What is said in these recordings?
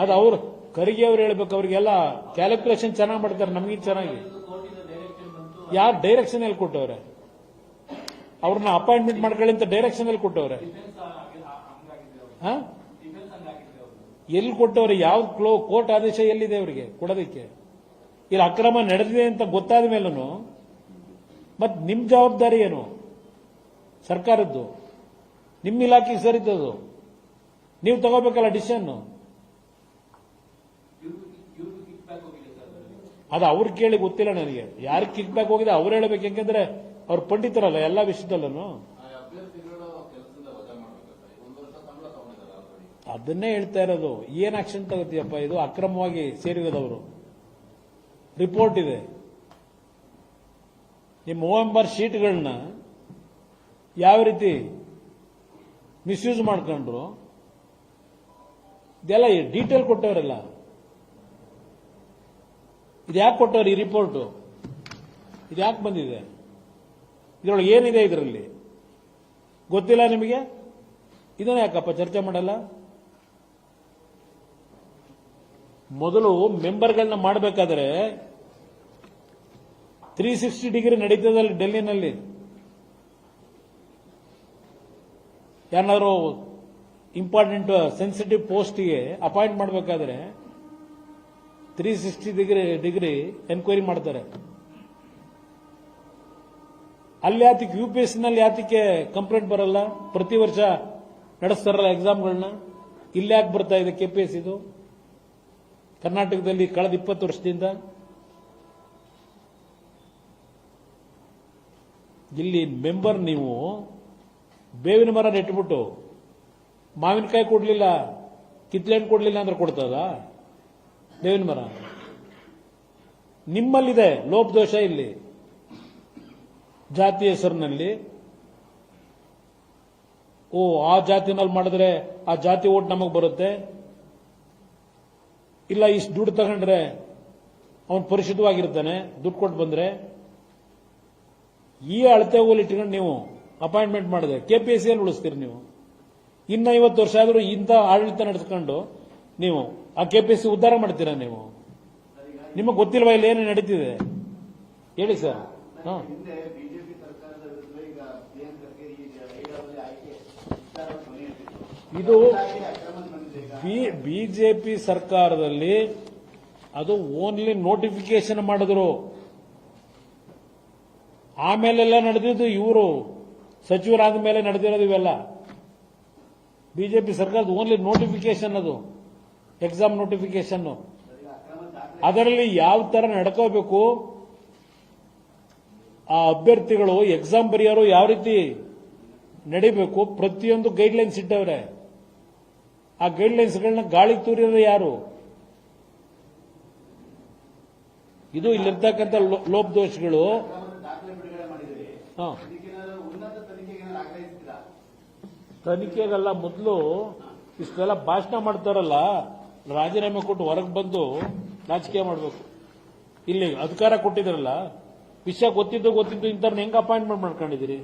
ಅದು ಅವ್ರು ಖರ್ಗೆ ಅವ್ರು ಹೇಳ್ಬೇಕು. ಅವ್ರಿಗೆಲ್ಲ ಕ್ಯಾಲ್ಕುಲೇಷನ್ ಚೆನ್ನಾಗಿ ಮಾಡ್ತಾರೆ, ನಮಗಿಂತ ಚೆನ್ನಾಗಿ. ಯಾರು ಡೈರೆಕ್ಷನ್ ಎಲ್ಲಿ ಕೊಟ್ಟವ್ರೆ? ಅವ್ರನ್ನ ಅಪಾಯಿಂಟ್ಮೆಂಟ್ ಮಾಡ್ಕೊಳ್ಳಿ ಅಂತ ಡೈರೆಕ್ಷನ್ ಎಲ್ಲಿ ಕೊಟ್ಟವ್ರೆ? ಎಲ್ಲಿ ಕೊಟ್ಟವ್ರೆ? ಯಾವ್ದು ಕೋರ್ಟ್ ಆದೇಶ ಎಲ್ಲಿದೆ ಅವರಿಗೆ ಕೊಡೋದಕ್ಕೆ? ಇಲ್ಲಿ ಅಕ್ರಮ ನಡೆದಿದೆ ಅಂತ ಗೊತ್ತಾದ ಮೇಲೂ ಮತ್ ನಿಮ್ ಜವಾಬ್ದಾರಿ ಏನು? ಸರ್ಕಾರದ್ದು, ನಿಮ್ಮ ಇಲಾಖೆಗೆ ಸರಿದ್ದದು, ನೀವು ತಗೋಬೇಕಲ್ಲ ಡಿಸಿಷನ್. ಅದು ಅವ್ರು ಕೇಳಿ ಗೊತ್ತಿಲ್ಲ ನನಗೆ, ಯಾರಿಗೆ ಕಿಕ್ ಬ್ಯಾಕ್ ಹೋಗಿದೆ ಅವ್ರು ಹೇಳಬೇಕು. ಯಾಕೆಂದ್ರೆ ಅವ್ರು ಪಂಡಿತರಲ್ಲ ಎಲ್ಲ ವಿಷಯದಲ್ಲೂ. ಅದನ್ನೇ ಹೇಳ್ತಾ ಇರೋದು. ಏನ್ ಆಕ್ಷನ್ ತಗೋತೀಯಪ್ಪ? ಇದು ಅಕ್ರಮವಾಗಿ ಸೇರಿರೋದವರು. ರಿಪೋರ್ಟ್ ಇದೆ. ನಿಮ್ಮ OMR ಶೀಟ್ಗಳನ್ನ ಯಾವ ರೀತಿ ಮಿಸ್ಯೂಸ್ ಮಾಡ್ಕೊಂಡ್ರು ಇದೆಲ್ಲ ಡೀಟೇಲ್ ಕೊಟ್ಟವರೆಲ್ಲ. ಇದು ಯಾಕೆ ಕೊಟ್ಟವ್ರು ಈ ರಿಪೋರ್ಟ್? ಇದು ಯಾಕೆ ಬಂದಿದೆ? ಇದರೊಳಗೆ ಏನಿದೆ ಇದರಲ್ಲಿ ಗೊತ್ತಿಲ್ಲ ನಿಮಗೆ? ಇದನ್ನ ಯಾಕಪ್ಪ ಚರ್ಚೆ ಮಾಡಲ್ಲ? ಮೊದಲು ಮೆಂಬರ್ಗಳನ್ನ ಮಾಡಬೇಕಾದ್ರೆ 360 ಡಿಗ್ರಿ ನಡೀತದಲ್ಲಿ ಡೆಲ್ಲಿನಲ್ಲಿ. ಯಾರು ಇಂಪಾರ್ಟೆಂಟ್ ಸೆನ್ಸಿಟಿವ್ ಪೋಸ್ಟ್ಗೆ ಅಪಾಯಿಂಟ್ ಮಾಡಬೇಕಾದ್ರೆ 360 ಡಿಗ್ರಿ ಎನ್ಕ್ವೈರಿ ಮಾಡ್ತಾರೆ. ಅಲ್ಲಿ ಯಾತಕ್ಕೆ UPSC ಯಾತಕ್ಕೆ ಕಂಪ್ಲೇಂಟ್ ಬರಲ್ಲ? ಪ್ರತಿ ವರ್ಷ ನಡೆಸ್ತಾರಲ್ಲ ಎಕ್ಸಾಮ್ಗಳನ್ನ. ಇಲ್ಲಿ ಯಾಕೆ ಬರ್ತಾ ಇದೆ KPSC? ಇದು ಕರ್ನಾಟಕದಲ್ಲಿ ಕಳೆದ 20 ವರ್ಷದಿಂದ. ಇಲ್ಲಿ ಮೆಂಬರ್ ನೀವು ಬೇವಿನ ಮರ ನೆಟ್ಬಿಟ್ಟು ಮಾವಿನಕಾಯಿ ಕೊಡ್ಲಿಲ್ಲ, ಕಿತ್ಲೆಹಣ್ಣು ಕೊಡ್ಲಿಲ್ಲ ಅಂದ್ರೆ ಕೊಡ್ತದ ಬೇವಿನ ಮರ? ನಿಮ್ಮಲ್ಲಿದೆ ಲೋಪದೋಷ. ಇಲ್ಲಿ ಜಾತಿ ಹೆಸರಿನಲ್ಲಿ ಆ ಜಾತಿನಲ್ಲಿ ಮಾಡಿದ್ರೆ ಆ ಜಾತಿ ಓಟ್ ನಮಗೆ ಬರುತ್ತೆ, ಇಲ್ಲ ಇಷ್ಟು ದುಡ್ಡು ತಗೊಂಡ್ರೆ ಅವನು ಪರಿಶುದ್ಧವಾಗಿರ್ತಾನೆ ದುಡ್ಡು ಕೊಟ್ಟು ಬಂದ್ರೆ. ಈ ಅಳತೆ ಹೋಲ್ ಇಟ್ಕೊಂಡು ನೀವು ಅಪಾಯಿಂಟ್ಮೆಂಟ್ ಮಾಡಿದ್ರೆ KPSC ಯಲ್ಲಿ ಉಳಿಸ್ತೀರಿ ನೀವು. ಇನ್ನ 50 ವರ್ಷ ಆದರೂ ಇಂಥ ಆಡಳಿತ ನಡೆಸ್ಕೊಂಡು ನೀವು ಆ KPSC ಉದ್ಧಾರ ಮಾಡ್ತೀರಾ ನೀವು? ನಿಮಗೆ ಗೊತ್ತಿಲ್ವಾ ಇಲ್ಲಿ ಏನು ನಡೀತಿದೆ? ಹೇಳಿ ಸರ್. ಇದು ಬಿಜೆಪಿ ಸರ್ಕಾರದಲ್ಲಿ ಅದು ಓನ್ಲಿ ನೋಟಿಫಿಕೇಶನ್ ಮಾಡಿದ್ರು. ಆಮೇಲೆಲ್ಲ ನಡೆದಿದ್ದು ಇವರು ಸಚಿವರಾದ ಮೇಲೆ ನಡೆದಿರೋದು ಇವೆಲ್ಲ. ಬಿಜೆಪಿ ಸರ್ಕಾರದ ಓನ್ಲಿ ನೋಟಿಫಿಕೇಶನ್, ಅದು ಎಕ್ಸಾಮ್ ನೋಟಿಫಿಕೇಶನ್. ಅದರಲ್ಲಿ ಯಾವ ತರ ನಡ್ಕೋಬೇಕು, ಆ ಅಭ್ಯರ್ಥಿಗಳು ಎಕ್ಸಾಮ್ ಬರೆಯೋರು ಯಾವ ರೀತಿ ನಡಿಬೇಕು, ಪ್ರತಿಯೊಂದು ಗೈಡ್ಲೈನ್ಸ್ ಇಟ್ಟವ್ರೆ. ಆ ಗೈಡ್ಲೈನ್ಸ್ಗಳನ್ನ ಗಾಳಿ ತೂರಿರೋದು ಯಾರು? ಇದು ಇಲ್ಲಿರ್ತಕ್ಕಂಥ ಲೋಪದೋಷಗಳು. ತನಿಖೆಗಲ್ಲ, ಮೊದಲು ಇಷ್ಟೆಲ್ಲ ಭಾಷಣ ಮಾಡ್ತಾರಲ್ಲ, ರಾಜೀನಾಮೆ ಕೊಟ್ಟು ಹೊರಗೆ ಬಂದು ರಾಜಕೀಯ ಮಾಡಬೇಕು. ಇಲ್ಲಿ ಅಧಿಕಾರ ಕೊಟ್ಟಿದ್ರಲ್ಲ, ವಿಷಯ ಗೊತ್ತಿದ್ದು ಇಂಥವ್ರನ್ನ ಹೆಂಗ್ ಅಪಾಯಿಂಟ್ಮೆಂಟ್ ಮಾಡ್ಕೊಂಡಿದ್ದೀರಿ?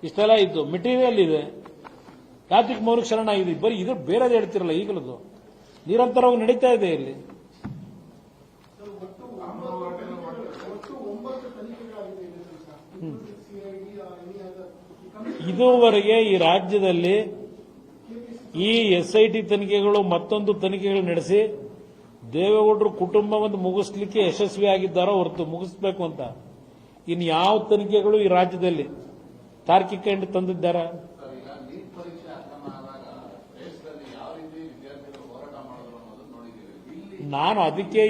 ಇಷ್ಟೆಲ್ಲ ಇದ್ದು ಮೆಟೀರಿಯಲ್ ಇದೆ, ಯಾತಿಕ್ ಮೌಲಿಕ ಶರಣ ಆಗಿದೆ. ಬರೀ ಇದು ಬೇರೆದು ಹೇಳ್ತಿರಲ್ಲ, ಈಗಲದು ನಿರಂತರವಾಗಿ ನಡೀತಾ ಇದೆ ಇಲ್ಲಿ. ಇದುವರೆಗೆ ಈ ರಾಜ್ಯದಲ್ಲಿ ಈ SIT ತನಿಖೆಗಳು ಮತ್ತೊಂದು ತನಿಖೆಗಳು ನಡೆಸಿ ದೇವೇಗೌಡರು ಕುಟುಂಬ ಒಂದು ಮುಗಿಸ್ಲಿಕ್ಕೆ ಯಶಸ್ವಿ ಆಗಿದ್ದಾರೋ ಹೊರತು ಮುಗಿಸ್ಬೇಕು ಅಂತ ಇನ್ನು ಯಾವ ತನಿಖೆಗಳು ಈ ರಾಜ್ಯದಲ್ಲಿ ತಾರ್ಕಿಕ ಎಂಡ್ ತಂದಿದ್ದಾರ? ನಾನು ಅದಕ್ಕೆ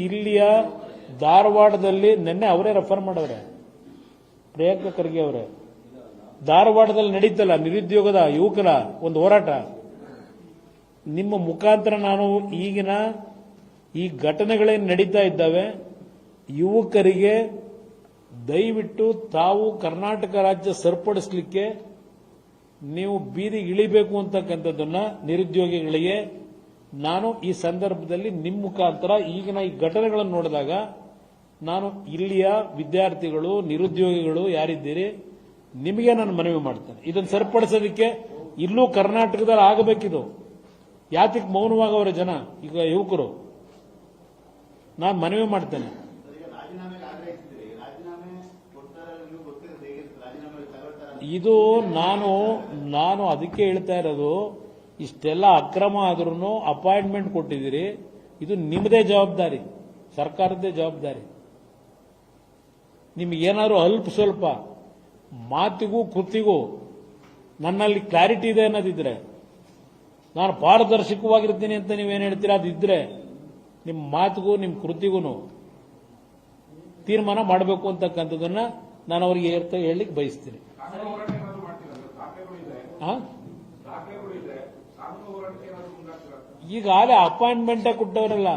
ಇಲ್ಲಿಯ ಧಾರವಾಡದಲ್ಲಿ ನಿನ್ನೆ ಅವರೇ ರೆಫರ್ ಮಾಡವ್ರೆ, ಪ್ರಿಯಾಂಕಾ ಖರ್ಗೆ ಅವರೇ. ಧಾರವಾಡದಲ್ಲಿ ನಡೀತಲ್ಲ ನಿರುದ್ಯೋಗದ ಯುವಕರ ಒಂದು ಹೋರಾಟ, ನಿಮ್ಮ ಮುಖಾಂತರ ನಾನು ಈಗಿನ ಈ ಘಟನೆಗಳೇನು ನಡೀತಾ ಇದ್ದಾವೆ, ಯುವಕರಿಗೆ ದಯವಿಟ್ಟು ತಾವು ಕರ್ನಾಟಕ ರಾಜ್ಯ ಸರಿಪಡಿಸಲಿಕ್ಕೆ ನೀವು ಬೀದಿಗೆ ಇಳಿಬೇಕು ಅಂತಕ್ಕಂಥದ್ದನ್ನ ನಿರುದ್ಯೋಗಿಗಳಿಗೆ ನಾನು ಈ ಸಂದರ್ಭದಲ್ಲಿ ನಿಮ್ಮ ಮುಖಾಂತರ ಈಗಿನ ಈ ಘಟನೆಗಳನ್ನು ನೋಡಿದಾಗ ನಾನು ಇಲ್ಲಿಯ ವಿದ್ಯಾರ್ಥಿಗಳು ನಿರುದ್ಯೋಗಿಗಳು ಯಾರಿದ್ದೀರಿ ನಿಮಗೆ ನಾನು ಮನವಿ ಮಾಡ್ತೇನೆ. ಇದನ್ನು ಸರಿಪಡಿಸೋದಕ್ಕೆ ಇಲ್ಲೂ ಕರ್ನಾಟಕದಲ್ಲಿ ಆಗಬೇಕಿದು. ಯಾತಕ್ಕೆ ಮೌನವಾಗವ್ರೆ ಜನ ಈಗ ಯುವಕರು? ನಾನು ಮನವಿ ಮಾಡ್ತೇನೆ, ಇದು ನಾನು ಅದಕ್ಕೆ ಹೇಳ್ತಾ ಇರೋದು, ಇಷ್ಟೆಲ್ಲ ಅಕ್ರಮ ಆದ್ರೂ ಅಪಾಯಿಂಟ್ಮೆಂಟ್ ಕೊಟ್ಟಿದ್ದೀರಿ, ಇದು ನಿಮ್ಮದೇ ಜವಾಬ್ದಾರಿ, ಸರ್ಕಾರದ್ದೇ ಜವಾಬ್ದಾರಿ. ನಿಮಗೇನಾದ್ರು ಅಲ್ಪ ಸ್ವಲ್ಪ ಮಾತಿಗೂ ಕೃತಿಗೂ ನನ್ನಲ್ಲಿ ಕ್ಲಾರಿಟಿ ಇದೆ ಅನ್ನೋದಿದ್ರೆ, ನಾನು ಪಾರದರ್ಶಕವಾಗಿರ್ತೀನಿ ಅಂತ ನೀವೇನು ಹೇಳ್ತೀರಾ ಅದಿದ್ರೆ, ನಿಮ್ಮ ಮಾತಿಗೂ ನಿಮ್ಮ ಕೃತಿಗೂ ತೀರ್ಮಾನ ಮಾಡಬೇಕು ಅಂತಕ್ಕಂಥದ್ದನ್ನ ನಾನು ಅವರಿಗೆ ಹೇಳಲಿಕ್ಕೆ ಬಯಸ್ತೀನಿ. ಈಗಾಗಲೇ ಅಪಾಯಿಂಟ್ಮೆಂಟೇ ಕೊಟ್ಟವರಲ್ಲ,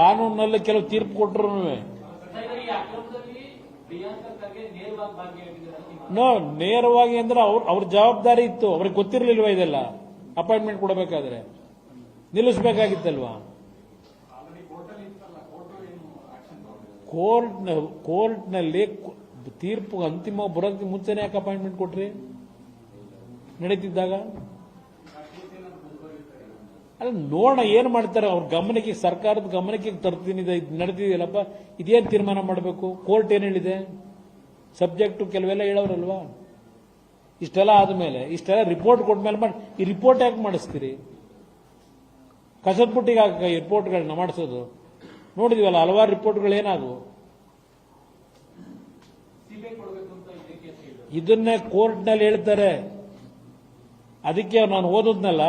ಕಾನೂನಿನಲ್ಲಿ ಕೆಲವು ತೀರ್ಪು ಕೊಟ್ಟರು. ನೇರವಾಗಿ ಅಂದ್ರೆ ಅವ್ರ ಜವಾಬ್ದಾರಿ ಇತ್ತು, ಅವ್ರಿಗೆ ಗೊತ್ತಿರಲಿಲ್ವಾ ಇದೆಲ್ಲ? ಅಪಾಯಿಂಟ್ಮೆಂಟ್ ಕೊಡಬೇಕಾದ್ರೆ ನಿಲ್ಲಿಸಬೇಕಾಗಿತ್ತಲ್ವಾ? ಕೋರ್ಟ್ನಲ್ಲಿ ತೀರ್ಪು ಅಂತಿಮ ಬರೋದಕ್ಕೆ ಮುಂಚೆನೇ ಯಾಕೆ ಅಪಾಯಿಂಟ್ಮೆಂಟ್ ಕೊಟ್ರಿ? ನಡೀತಿದ್ದಾಗ ಅಲ್ಲ, ನೋಡೋಣ ಏನ್ ಮಾಡ್ತಾರೆ ಅವ್ರ ಗಮನಕ್ಕೆ, ಸರ್ಕಾರದ ಗಮನಕ್ಕೆ ತರ್ತೀನಿ. ನಡೆದಿದೆಯಲ್ಲಪ್ಪ, ಇದೇನ್ ತೀರ್ಮಾನ ಮಾಡಬೇಕು? ಕೋರ್ಟ್ ಏನ್ ಹೇಳಿದೆ? ಸಬ್ಜೆಕ್ಟ್ ಕೆಲವೆಲ್ಲ ಹೇಳೋರಲ್ವಾ? ಇಷ್ಟೆಲ್ಲ ಆದ್ಮೇಲೆ, ಇಷ್ಟೆಲ್ಲ ರಿಪೋರ್ಟ್ ಕೊಟ್ಮೇಲೆ ಈ ರಿಪೋರ್ಟ್ ಯಾಕೆ ಮಾಡಿಸ್ತೀರಿ? ಕಸದ ಬುಟ್ಟಿಗೆ ಹಾಕ ಈ ರಿಪೋರ್ಟ್ಗಳನ್ನ ಮಾಡಿಸೋದು. ನೋಡಿದಿವಲ್ಲ ಹಲವಾರು ರಿಪೋರ್ಟ್ಗಳು ಏನಾದವು. ಇದನ್ನೇ ಕೋರ್ಟ್ನಲ್ಲಿ ಹೇಳ್ತಾರೆ. ಅದಕ್ಕೆ ನಾನು ಓದೋದ್ನಲ್ಲ,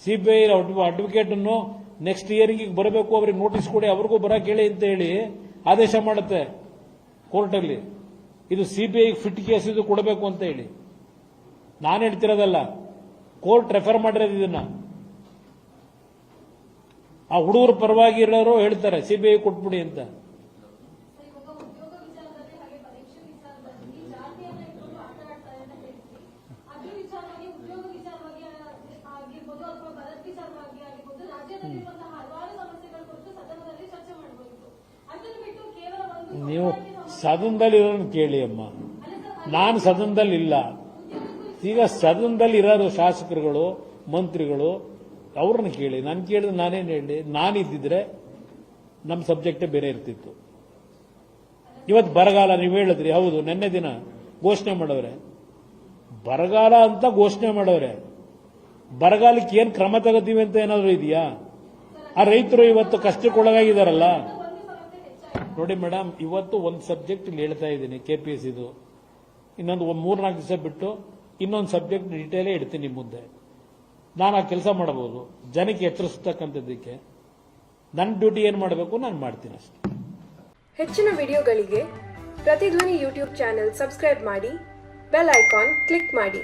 ಸಿಬಿಐ ಅಡ್ವೊಕೇಟ್ ಅನ್ನು ನೆಕ್ಸ್ಟ್ ಇಯರ್ಗೆ ಬರಬೇಕು, ಅವ್ರಿಗೆ ನೋಟಿಸ್ ಕೊಡಿ, ಅವ್ರಿಗೂ ಬರಕ್ಕೆ ಹೇಳಿ ಅಂತ ಹೇಳಿ ಆದೇಶ ಮಾಡುತ್ತೆ ಕೋರ್ಟಲ್ಲಿ. ಇದು ಸಿಬಿಐ ಫಿಟ್ ಕೇಸ್, ಇದು ಕೊಡಬೇಕು ಅಂತ ಹೇಳಿ. ನಾನು ಹೇಳ್ತಿರೋದಲ್ಲ, ಕೋರ್ಟ್ ರೆಫರ್ ಮಾಡಿರೋದು ಇದನ್ನ. ಆ ಹುಡುಗರ ಪರವಾಗಿ ಇರೋರು ಹೇಳ್ತಾರೆ ಸಿಬಿಐ ಕೊಟ್ಬಿಡಿ ಅಂತ. ನೀವು ಸದನದಲ್ಲಿ ಇರೋನು ಕೇಳಿ ಅಮ್ಮ, ನಾನು ಸದನದಲ್ಲಿ ಇಲ್ಲ. ಈಗ ಸದನದಲ್ಲಿ ಇರೋರು ಶಾಸಕರುಗಳು, ಮಂತ್ರಿಗಳು, ಅವ್ರನ್ನ ಕೇಳಿ. ನಾನು ಕೇಳಿದ್ರೆ ನಾನೇನು ಹೇಳಿ? ನಾನಿದ್ದಿದ್ರೆ ನಮ್ಮ ಸಬ್ಜೆಕ್ಟೇ ಬೇರೆ ಇರ್ತಿತ್ತು. ಇವತ್ತು ಬರಗಾಲ ನೀವು ಹೇಳಿದ್ರಿ, ಹೌದು, ನಿನ್ನೆ ದಿನ ಘೋಷಣೆ ಮಾಡವ್ರೆ, ಬರಗಾಲ ಅಂತ ಘೋಷಣೆ ಮಾಡವ್ರೆ. ಬರಗಾಲಕ್ಕೆ ಏನ್ ಕ್ರಮ ತಗೋತೀವಿ ಅಂತ ಏನಾದ್ರು ಇದೆಯಾ? ಆ ರೈತರು ಇವತ್ತು ಕಷ್ಟಕ್ಕೊಳಗಾಗಿದಾರಲ್ಲ. ನೋಡಿ ಮೇಡಮ್, ಇವತ್ತು ಒಂದು ಸಬ್ಜೆಕ್ಟ್ ಇಲ್ಲಿ ಹೇಳ್ತಾ ಇದ್ದೀನಿ, ಕೆಪಿಎಸ್ ಇದು. ಇನ್ನೊಂದು 3-4 ದಿವಸ ಬಿಟ್ಟು ಇನ್ನೊಂದು ಸಬ್ಜೆಕ್ಟ್ ಡೀಟೇಲೇ ಇಡ್ತೀನಿ ನಿಮ್ಮ ಮುಂದೆ. ನಾನು ಆ ಕೆಲಸ ಮಾಡಬಹುದು, ಜನಕ್ಕೆ ಎಚ್ಚರಿಸತಕ್ಕಂಥದ್ದಕ್ಕೆ. ನನ್ನ ಡ್ಯೂಟಿ ಏನು ಮಾಡಬೇಕು ನಾನು ಮಾಡ್ತೀನಿ ಅಷ್ಟೇ. ಹೆಚ್ಚಿನ ವಿಡಿಯೋಗಳಿಗೆ ಪ್ರತಿಧ್ವನಿ ಯೂಟ್ಯೂಬ್ ಚಾನೆಲ್ ಸಬ್ಸ್ಕ್ರೈಬ್ ಮಾಡಿ, ಬೆಲ್ ಐಕಾನ್ ಕ್ಲಿಕ್ ಮಾಡಿ.